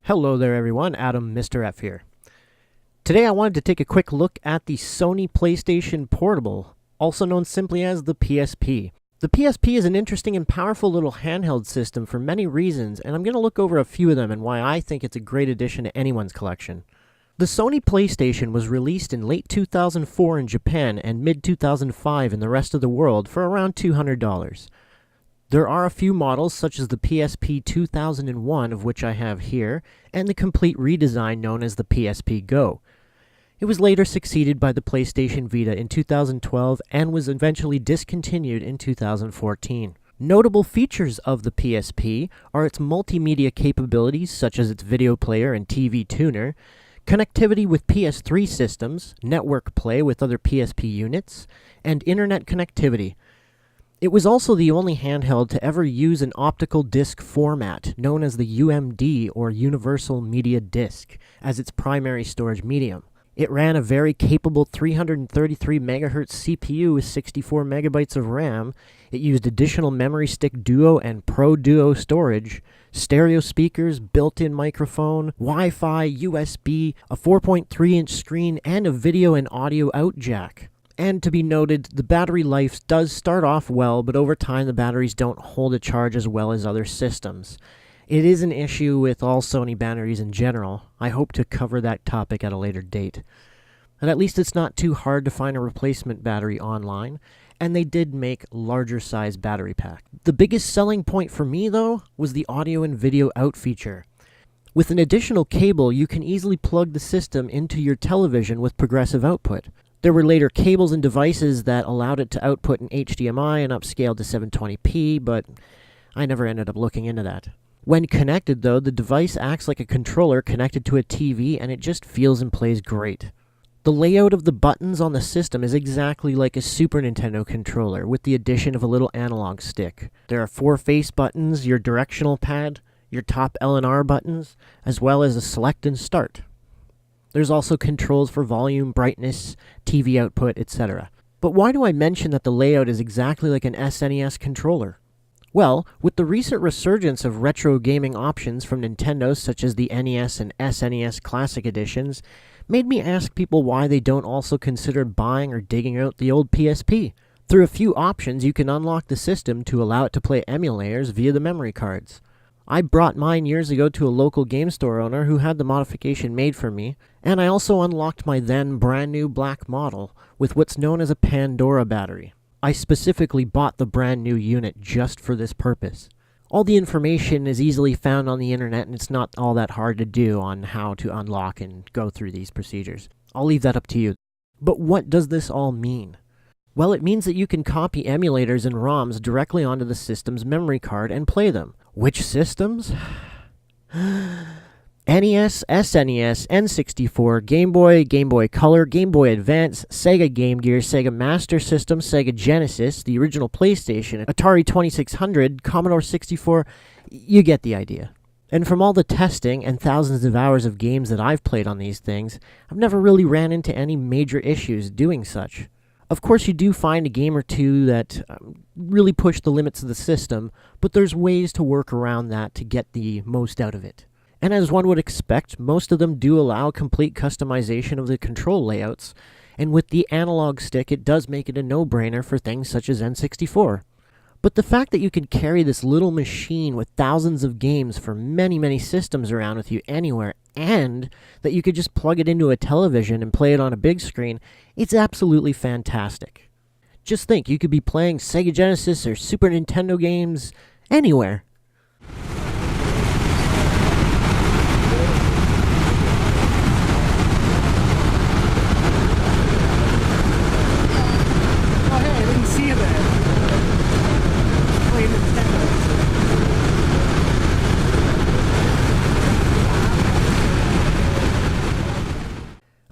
Hello there everyone, Adam Mr. F here. Today I wanted to take a quick look at the Sony PlayStation Portable, also known simply as the PSP. The PSP is an interesting and powerful little handheld system for many reasons, and I'm going to look over a few of them and why I think it's a great addition to anyone's collection. The Sony PlayStation was released in late 2004 in Japan and mid-2005 in the rest of the world for around $200. There are a few models such as the PSP 2001, of which I have here, and the complete redesign known as the PSP Go. It was later succeeded by the PlayStation Vita in 2012 and was eventually discontinued in 2014. Notable features of the PSP are its multimedia capabilities such as its video player and TV tuner, connectivity with PS3 systems, network play with other PSP units, and internet connectivity. It was also the only handheld to ever use an optical disc format, known as the UMD or Universal Media Disc, as its primary storage medium. It ran a very capable 333 MHz CPU with 64 MB of RAM. It used additional Memory Stick Duo and Pro Duo storage, stereo speakers, built-in microphone, Wi-Fi, USB, a 4.3-inch screen, and a video and audio out jack. And to be noted, the battery life does start off well, but over time the batteries don't hold a charge as well as other systems. It is an issue with all Sony batteries in general. I hope to cover that topic at a later date. And at least it's not too hard to find a replacement battery online, and they did make larger size battery pack. The biggest selling point for me though was the audio and video out feature. With an additional cable, you can easily plug the system into your television with progressive output. There were later cables and devices that allowed it to output in HDMI and upscale to 720p, but I never ended up looking into that. When connected though, the device acts like a controller connected to a TV and it just feels and plays great. The layout of the buttons on the system is exactly like a Super Nintendo controller, with the addition of a little analog stick. There are 4 face buttons, your directional pad, your top L and R buttons, as well as a select and start. There's also controls for volume, brightness, TV output, etc. But why do I mention that the layout is exactly like an SNES controller? Well, with the recent resurgence of retro gaming options from Nintendo such as the NES and SNES Classic Editions, made me ask people why they don't also consider buying or digging out the old PSP. Through a few options, you can unlock the system to allow it to play emulators via the memory cards. I brought mine years ago to a local game store owner who had the modification made for me, and I also unlocked my then brand new black model with what's known as a Pandora battery. I specifically bought the brand new unit just for this purpose. All the information is easily found on the internet, and it's not all that hard to do on how to unlock and go through these procedures. I'll leave that up to you. But what does this all mean? Well, it means that you can copy emulators and ROMs directly onto the system's memory card and play them. Which systems? NES, SNES, N64, Game Boy, Game Boy Color, Game Boy Advance, Sega Game Gear, Sega Master System, Sega Genesis, the original PlayStation, Atari 2600, Commodore 64, you get the idea. And from all the testing and thousands of hours of games that I've played on these things, I've never really ran into any major issues doing such. Of course, you do find a game or two that really push the limits of the system, but there's ways to work around that to get the most out of it. And as one would expect, most of them do allow complete customization of the control layouts, and with the analog stick it does make it a no-brainer for things such as N64. But the fact that you can carry this little machine with thousands of games for many systems around with you anywhere, and that you could just plug it into a television and play it on a big screen, it's absolutely fantastic. Just think, you could be playing Sega Genesis or Super Nintendo games anywhere.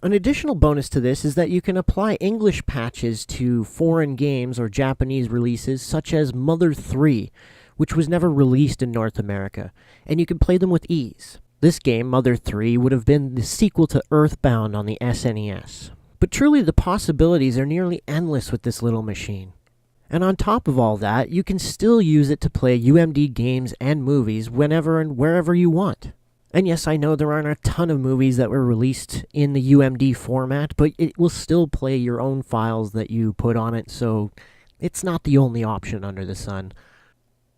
An additional bonus to this is that you can apply English patches to foreign games or Japanese releases such as Mother 3, which was never released in North America, and you can play them with ease. This game, Mother 3, would have been the sequel to Earthbound on the SNES. But truly the possibilities are nearly endless with this little machine. And on top of all that, you can still use it to play UMD games and movies whenever and wherever you want. And yes, I know there aren't a ton of movies that were released in the UMD format, but it will still play your own files that you put on it, so it's not the only option under the sun.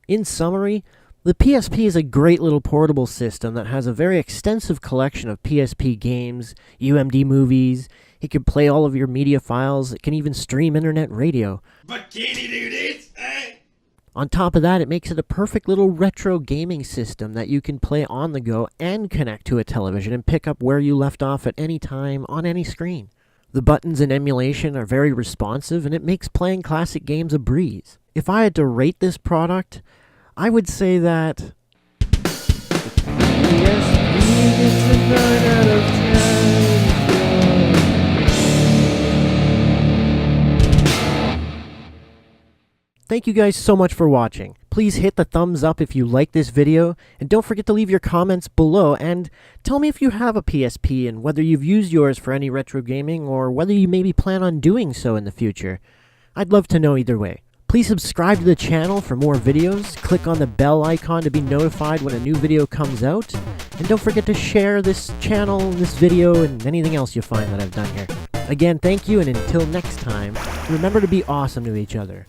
In summary, the PSP is a great little portable system that has a very extensive collection of PSP games, UMD movies. It can play all of your media files. It can even stream internet radio. But can he do this, eh? On top of that, it makes it a perfect little retro gaming system that you can play on the go and connect to a television and pick up where you left off at any time on any screen. The buttons and emulation are very responsive, and it makes playing classic games a breeze. If I had to rate this product, I would say that PSP gets a 9 out of 10. Thank you guys so much for watching. Please hit the thumbs up if you like this video, and don't forget to leave your comments below, and tell me if you have a PSP and whether you've used yours for any retro gaming, or whether you maybe plan on doing so in the future. I'd love to know either way. Please subscribe to the channel for more videos, click on the bell icon to be notified when a new video comes out, and don't forget to share this channel, this video, and anything else you find that I've done here. Again, thank you, and until next time, remember to be awesome to each other.